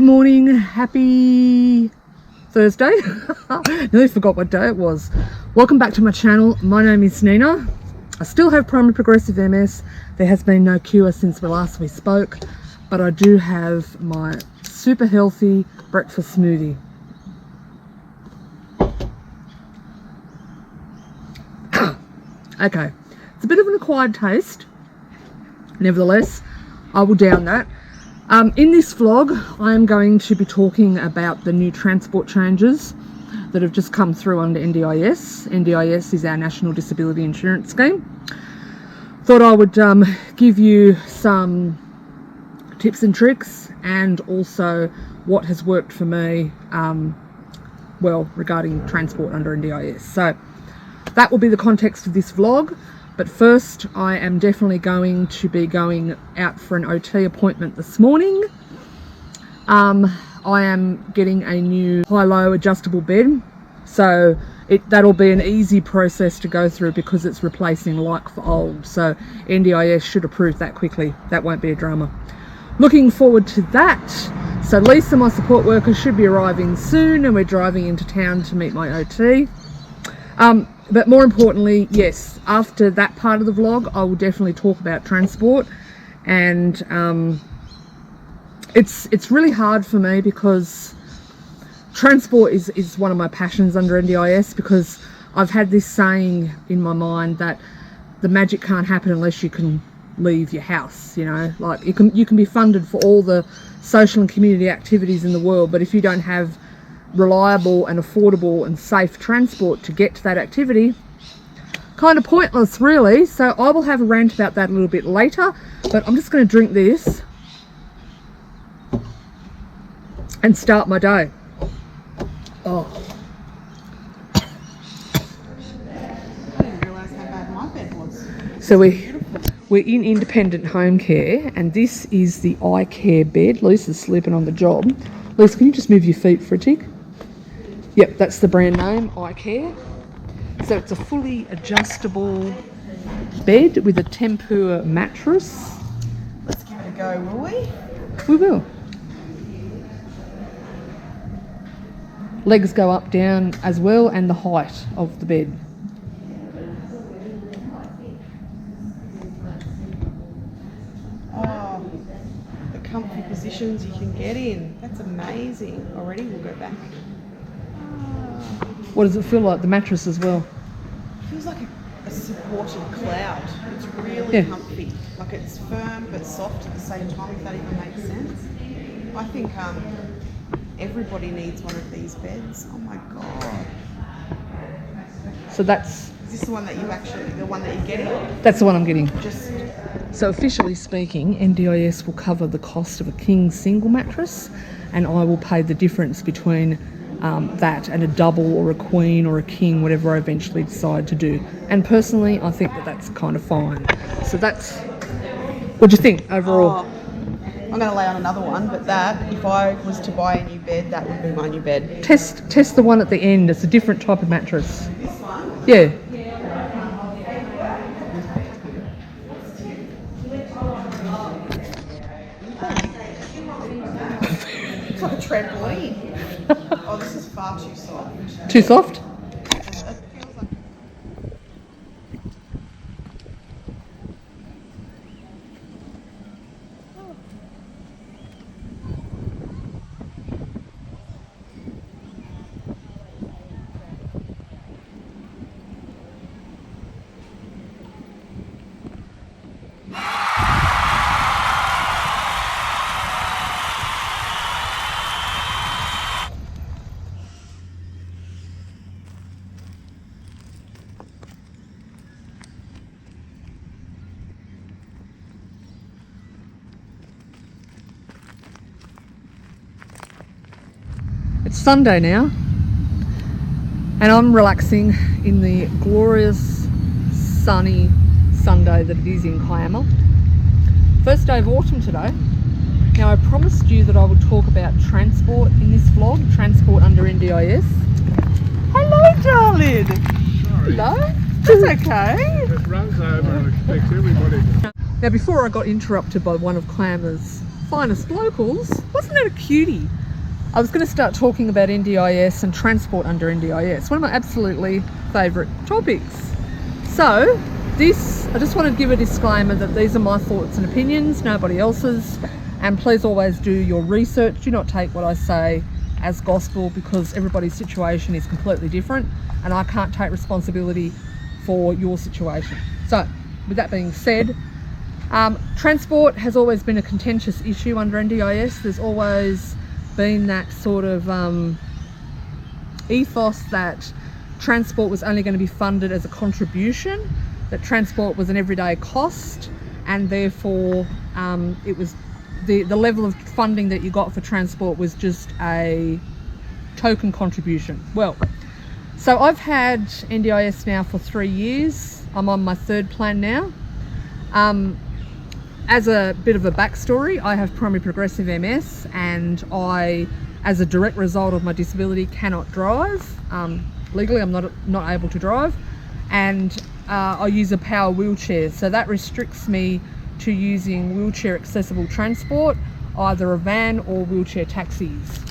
morning, happy Thursday. Nearly forgot what day it was. Welcome back to my channel. My name is Nina. I still have primary progressive MS. There has been no cure since we spoke, but I do have my super healthy breakfast smoothie. Okay, it's a bit of an acquired taste. Nevertheless, I will down that. In this vlog, I am going to be talking about the new transport changes that have just come through under NDIS. NDIS is our National Disability Insurance Scheme. Thought I would give you some tips and tricks, and also what has worked for me, well, regarding transport under NDIS. So that will be the context of this vlog. But first, I am definitely going to be going out for an OT appointment this morning. I am getting a new high-low adjustable bed, so that'll be an easy process to go through because it's replacing like for old. So NDIS should approve that quickly. That won't be a drama. Looking forward to that. So Lisa, my support worker, should be arriving soon, and we're driving into town to meet my OT. But more importantly, yes, after that part of the vlog, I will definitely talk about transport. And it's really hard for me because transport is one of my passions under NDIS, because I've had this saying in my mind that the magic can't happen unless you can leave your house, you know. Like you can be funded for all the social and community activities in the world, but if you don't have reliable and affordable and safe transport to get to that activity, kind of pointless really. So I will have a rant about that a little bit later, but I'm just going to drink this and start my day. Oh, I didn't realise how bad my bed was. so we're in independent home care, and this is the eye care bed. Lisa's sleeping on the job. Lisa, can you just move your feet for a tick? Yep, that's the brand name, eye care. So it's a fully adjustable bed with a tempur mattress. Let's give it a go, will we? We will. Legs go up, down as well, and the height of the bed. Oh, the comfy positions you can get in. That's amazing. Already, we'll go back. What does it feel like? The mattress as well? Feels like a supported cloud. It's really comfy. Like it's firm but soft at the same time, if that even makes sense. I think everybody needs one of these beds. Oh my god. So that's... Is this the one that the one that you're getting? That's the one I'm getting. Just... So officially speaking, NDIS will cover the cost of a king single mattress, and I will pay the difference between that and a double or a queen or a king, whatever I eventually decide to do. And personally, I think that that's kind of fine. So that's... What do you think overall? Oh, I'm going to lay on another one, but that, if I was to buy a new bed, that would be my new bed. Test the one at the end. It's a different type of mattress. This one? Yeah. It's like a trampoline. Oh, this is far too soft. Too soft? It feels like... It's Sunday now, and I'm relaxing in the glorious sunny Sunday that it is in Kiama. First day of autumn today. Now I promised you that I would talk about transport in this vlog, transport under NDIS. Hello darling! Sorry. Hello? That's okay. It runs over and expects everybody. Now before I got interrupted by one of Kiama's finest locals. Wasn't that a cutie? I was going to start talking about NDIS and transport under NDIS, one of my absolutely favourite topics. So I just want to give a disclaimer that these are my thoughts and opinions, nobody else's, and please always do your research. Do not take what I say as gospel, because everybody's situation is completely different and I can't take responsibility for your situation. So with that being said, transport has always been a contentious issue under NDIS. There's always been that sort of ethos that transport was only going to be funded as a contribution, that transport was an everyday cost, and therefore it was the level of funding that you got for transport was just a token contribution. Well, so I've had NDIS now for 3 years. I'm on my 3rd plan now. As a bit of a backstory, I have primary progressive MS, and I, as a direct result of my disability, cannot drive. Legally, I'm not able to drive, and I use a power wheelchair, so that restricts me to using wheelchair accessible transport, either a van or wheelchair taxis.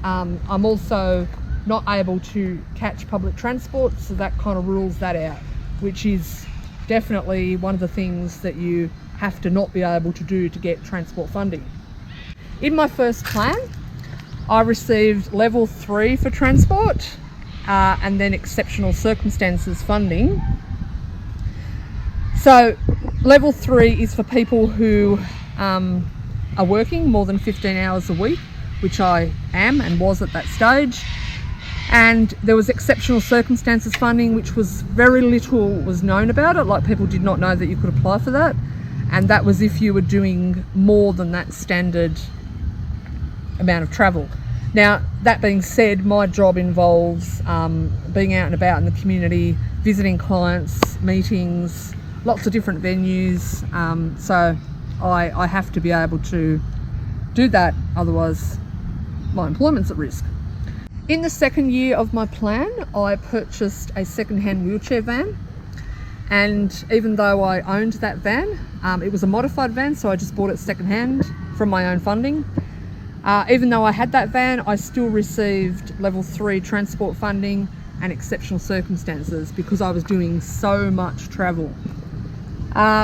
I'm also not able to catch public transport, so that kind of rules that out, which is definitely one of the things that you have to not be able to do to get transport funding. In my first plan, I received level 3 for transport, and then exceptional circumstances funding. So level 3 is for people who are working more than 15 hours a week, which I am and was at that stage. And there was exceptional circumstances funding, which was very little was known about it. Like, people did not know that you could apply for that. And that was if you were doing more than that standard amount of travel. Now, that being said, my job involves being out and about in the community, visiting clients, meetings, lots of different venues. So I have to be able to do that, otherwise my employment's at risk. In the 2nd year of my plan, I purchased a second-hand wheelchair van. And even though I owned that van, it was a modified van, so I just bought it second-hand from my own funding. Even though I had that van, I still received level 3 transport funding and exceptional circumstances because I was doing so much travel.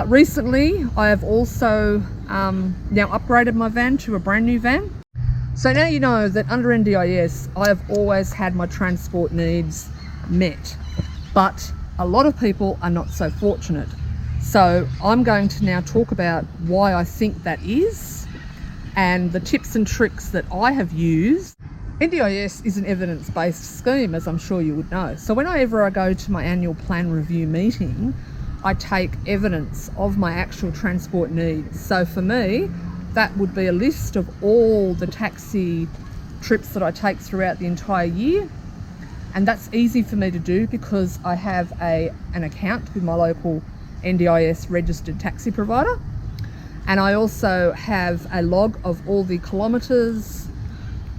Recently, I have also now upgraded my van to a brand new van. So now you know that under NDIS, I have always had my transport needs met, but a lot of people are not so fortunate. So I'm going to now talk about why I think that is and the tips and tricks that I have used. NDIS is an evidence-based scheme, as I'm sure you would know. So whenever I go to my annual plan review meeting, I take evidence of my actual transport needs. So for me, that would be a list of all the taxi trips that I take throughout the entire year. And that's easy for me to do because I have an account with my local NDIS registered taxi provider. And I also have a log of all the kilometres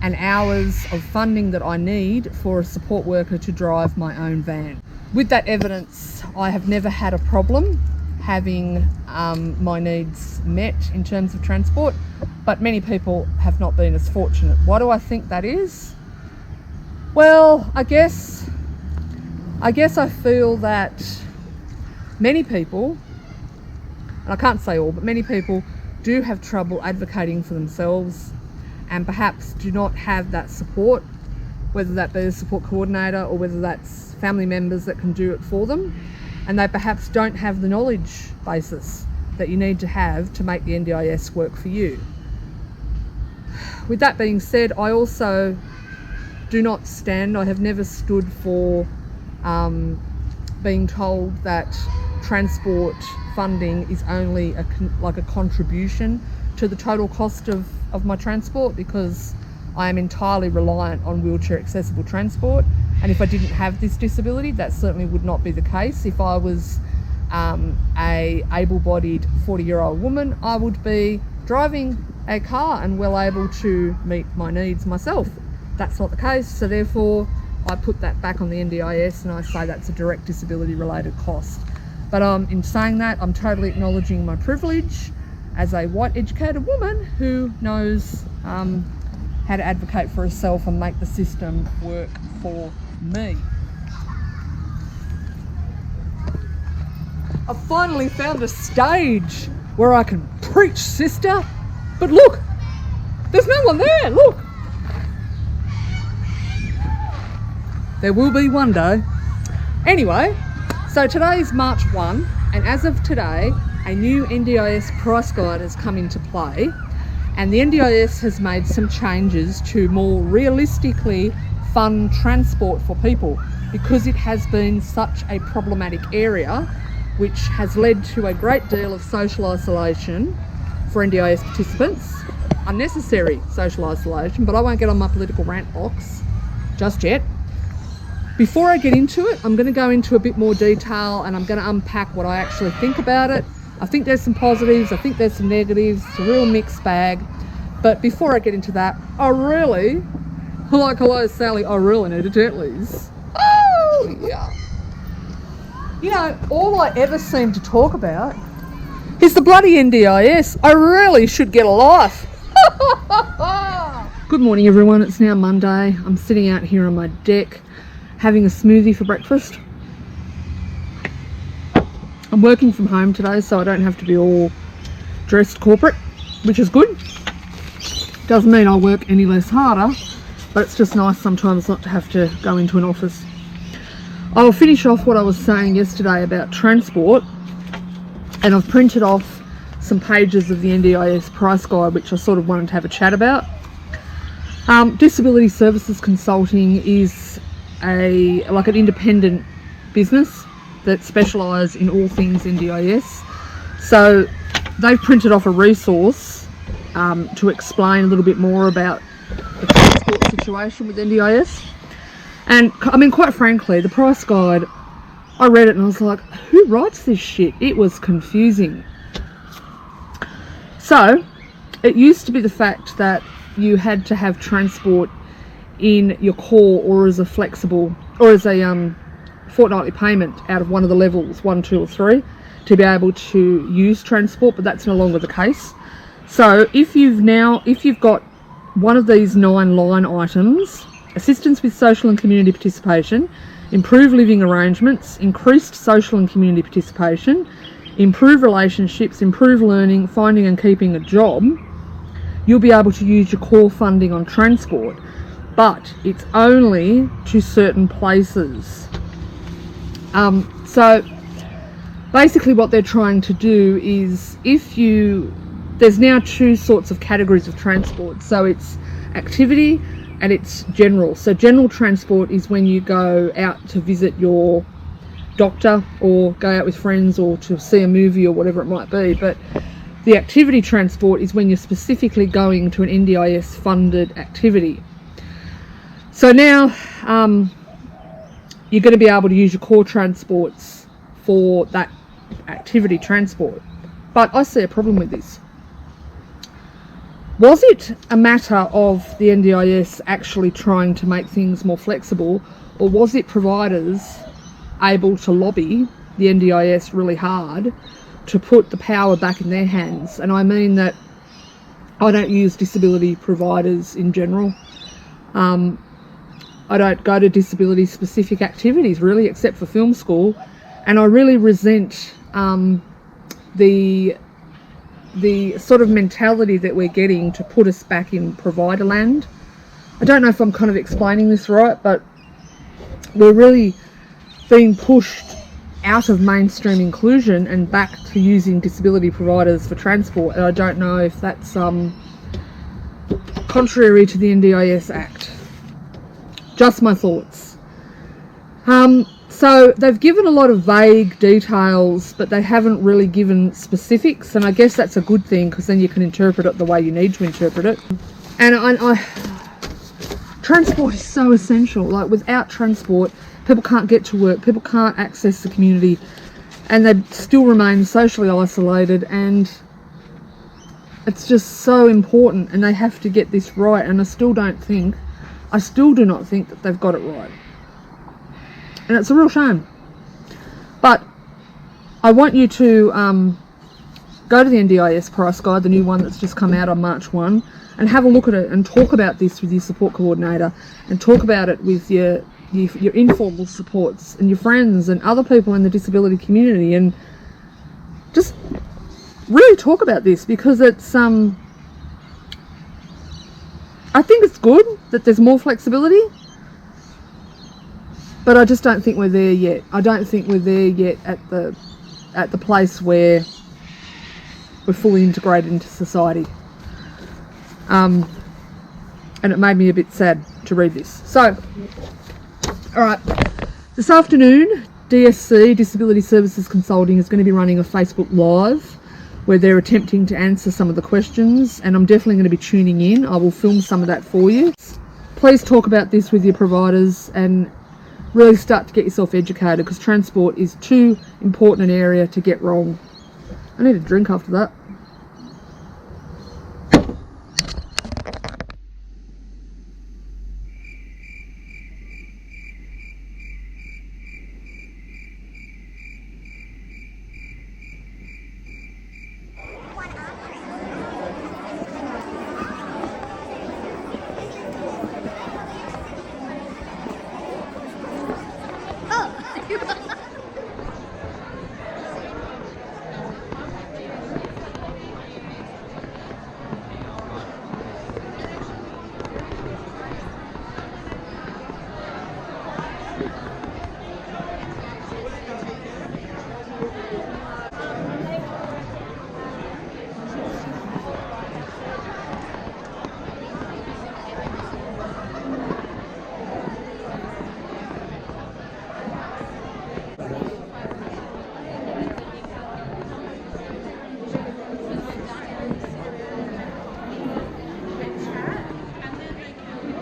and hours of funding that I need for a support worker to drive my own van. With that evidence, I have never had a problem having my needs met in terms of transport, but many people have not been as fortunate. Why do I think that is? Well, I guess I feel that many people, and I can't say all, but many people do have trouble advocating for themselves and perhaps do not have that support, whether that be a support coordinator or whether that's family members that can do it for them. And they perhaps don't have the knowledge basis that you need to have to make the NDIS work for you. With that being said, I also I have never stood for being told that transport funding is only like a contribution to the total cost of my transport, because I am entirely reliant on wheelchair accessible transport. And if I didn't have this disability, that certainly would not be the case. If I was a able-bodied 40-year-old woman, I would be driving a car and well able to meet my needs myself. That's not the case, so therefore I put that back on the NDIS and I say that's a direct disability related cost. But in saying that, I'm totally acknowledging my privilege as a white educated woman who knows how to advocate for herself and make the system work for me. I've finally found a stage where I can preach, sister. But look, there's no one there, look. There will be one day. Anyway, so today is March 1, and as of today, a new NDIS price guide has come into play, and the NDIS has made some changes to more realistically fund transport for people, because it has been such a problematic area, which has led to a great deal of social isolation for NDIS participants. Unnecessary social isolation, but I won't get on my political rant box just yet. Before I get into it, I'm going to go into a bit more detail and I'm going to unpack what I actually think about it. I think there's some positives, I think there's some negatives, it's a real mixed bag. But before I get into that, hello Sally, I really need a Tetley's. Oh yeah. You know, all I ever seem to talk about is the bloody NDIS. I really should get a life. Good morning everyone, it's now Monday. I'm sitting out here on my deck having a smoothie for breakfast. I'm working from home today, so I don't have to be all dressed corporate, which is good. Doesn't mean I'll work any less harder, but it's just nice sometimes not to have to go into an office. I'll finish off what I was saying yesterday about transport, and I've printed off some pages of the NDIS price guide, which I sort of wanted to have a chat about. Disability Services Consulting is like an independent business that specialise in all things NDIS. So they've printed off a resource to explain a little bit more about the transport situation with NDIS. And I mean, quite frankly, the price guide, I read it and I was like, who writes this shit? It was confusing. So it used to be the fact that you had to have transport in your core or as a flexible or as a fortnightly payment out of one of the levels 1, 2 or 3 to be able to use transport, but that's no longer the case. So if you've got one of these 9 line items: assistance with social and community participation, improve living arrangements, increased social and community participation, improve relationships, improve learning, finding and keeping a job, you'll be able to use your core funding on transport, but it's only to certain places. So basically what they're trying to do is, there's now 2 sorts of categories of transport. So it's activity and it's general. So general transport is when you go out to visit your doctor or go out with friends or to see a movie or whatever it might be. But the activity transport is when you're specifically going to an NDIS funded activity. So now you're going to be able to use your core transports for that activity transport. But I see a problem with this. Was it a matter of the NDIS actually trying to make things more flexible, or was it providers able to lobby the NDIS really hard to put the power back in their hands? And I mean that I don't use disability providers in general. I don't go to disability specific activities really, except for film school, and I really resent the sort of mentality that we're getting to put us back in provider land. I don't know if I'm kind of explaining this right, but we're really being pushed out of mainstream inclusion and back to using disability providers for transport, and I don't know if that's contrary to the NDIS Act. Just my thoughts. So they've given a lot of vague details, but they haven't really given specifics, and I guess that's a good thing, because then you can interpret it the way you need to interpret it. And transport is so essential. Like, without transport, people can't get to work, people can't access the community, and they still remain socially isolated, and it's just so important, and they have to get this right, and I still do not think that they've got it right. And it's a real shame. But I want you to go to the NDIS price guide, the new one that's just come out on March 1, and have a look at it and talk about this with your support coordinator, and talk about it with your informal supports and your friends and other people in the disability community, and just really talk about this, because it's I think it's good that there's more flexibility, but I just don't think we're there yet. I don't think we're there yet at the place where we're fully integrated into society. And it made me a bit sad to read this. So, alright, this afternoon, DSC, Disability Services Consulting, is going to be running a Facebook Live where they're attempting to answer some of the questions, and I'm definitely going to be tuning in. I will film some of that for you. Please talk about this with your providers and really start to get yourself educated, because transport is too important an area to get wrong. I need a drink after that.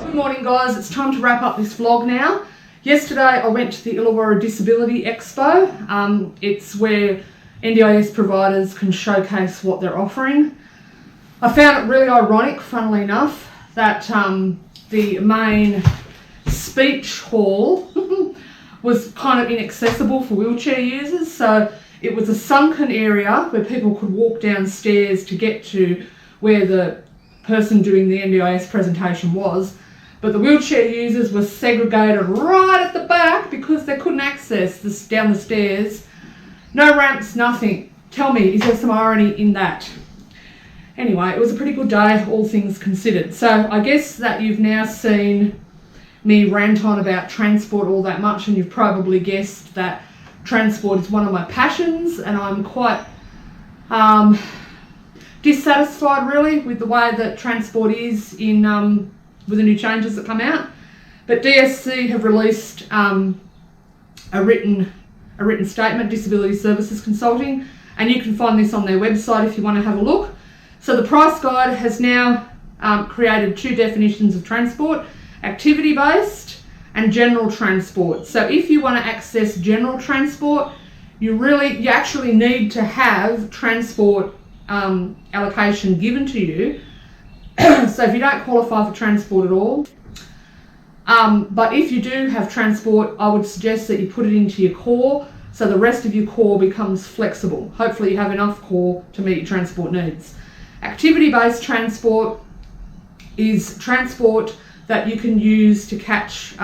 Good morning guys, it's time to wrap up this vlog now. Yesterday I went to the Illawarra Disability Expo. It's where NDIS providers can showcase what they're offering. I found it really ironic, funnily enough, that the main speech hall was kind of inaccessible for wheelchair users. So it was a sunken area where people could walk downstairs to get to where the person doing the NDIS presentation was. But the wheelchair users were segregated right at the back because they couldn't access this down the stairs. No ramps, nothing. Tell me, is there some irony in that? Anyway, it was a pretty good day, all things considered. So I guess that you've now seen me rant on about transport all that much, and you've probably guessed that transport is one of my passions, and I'm quite dissatisfied really with the way that transport is in with the new changes that come out. But DSC have released a written statement, Disability Services Consulting, and you can find this on their website if you want to have a look. So the price guide has now created two definitions of transport: activity-based and general transport. So if you want to access general transport, you actually need to have transport allocation given to you. So if you don't qualify for transport at all, but if you do have transport, I would suggest that you put it into your core, so the rest of your core becomes flexible. Hopefully you have enough core to meet your transport needs. Activity-based transport is transport that you can use to catch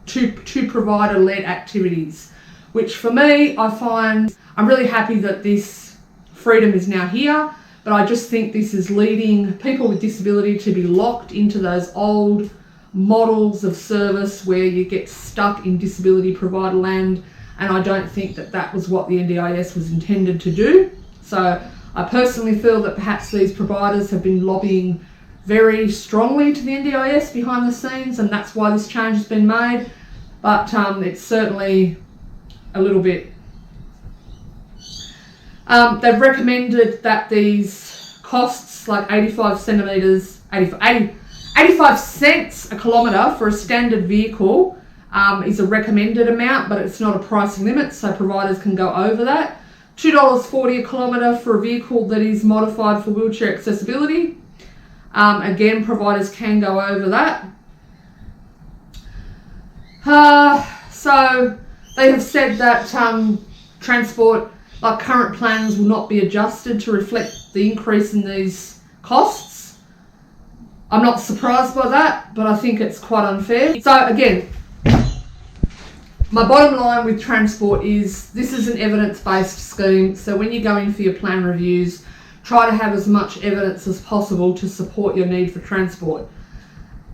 two provider-led activities, which for me, I find, I'm really happy that this freedom is now here. But I just think this is leading people with disability to be locked into those old models of service where you get stuck in disability provider land, and I don't think that that was what the NDIS was intended to do. So I personally feel that perhaps these providers have been lobbying very strongly to the NDIS behind the scenes, and that's why this change has been made. But it's certainly a little bit. They've recommended that these costs, like 85 cents a kilometre for a standard vehicle, is a recommended amount, but it's not a pricing limit, so providers can go over that. $2.40 a kilometre for a vehicle that is modified for wheelchair accessibility. Again, providers can go over that. So they have said that transport, like current plans will not be adjusted to reflect the increase in these costs. I'm not surprised by that, but I think it's quite unfair. So again, my bottom line with transport is this is an evidence-based scheme. So when you're going for your plan reviews, try to have as much evidence as possible to support your need for transport.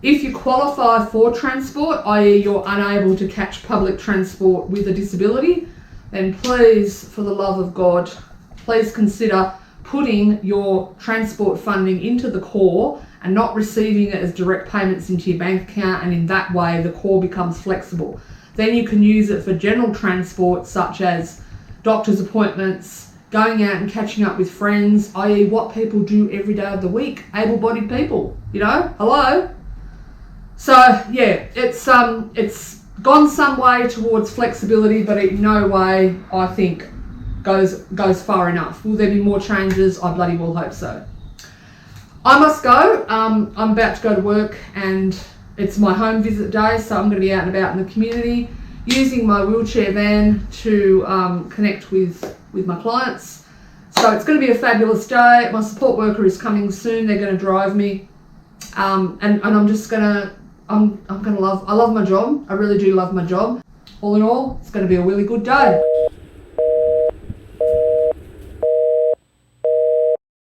If you qualify for transport, i.e. you're unable to catch public transport with a disability, then please, for the love of God, please consider putting your transport funding into the core and not receiving it as direct payments into your bank account, and in that way the core becomes flexible. Then you can use it for general transport such as doctor's appointments, going out and catching up with friends, i.e. what people do every day of the week, able-bodied people, you know, hello? So yeah, it's gone some way towards flexibility, but in no way, I think, goes far enough. Will there be more changes? I bloody well hope so. I must go. I'm about to go to work and it's my home visit day, so I'm going to be out and about in the community using my wheelchair van to connect with my clients. So it's going to be a fabulous day. My support worker is coming soon. They're going to drive me, and I'm just gonna I love my job. I really do love my job. All in all, it's going to be a really good day.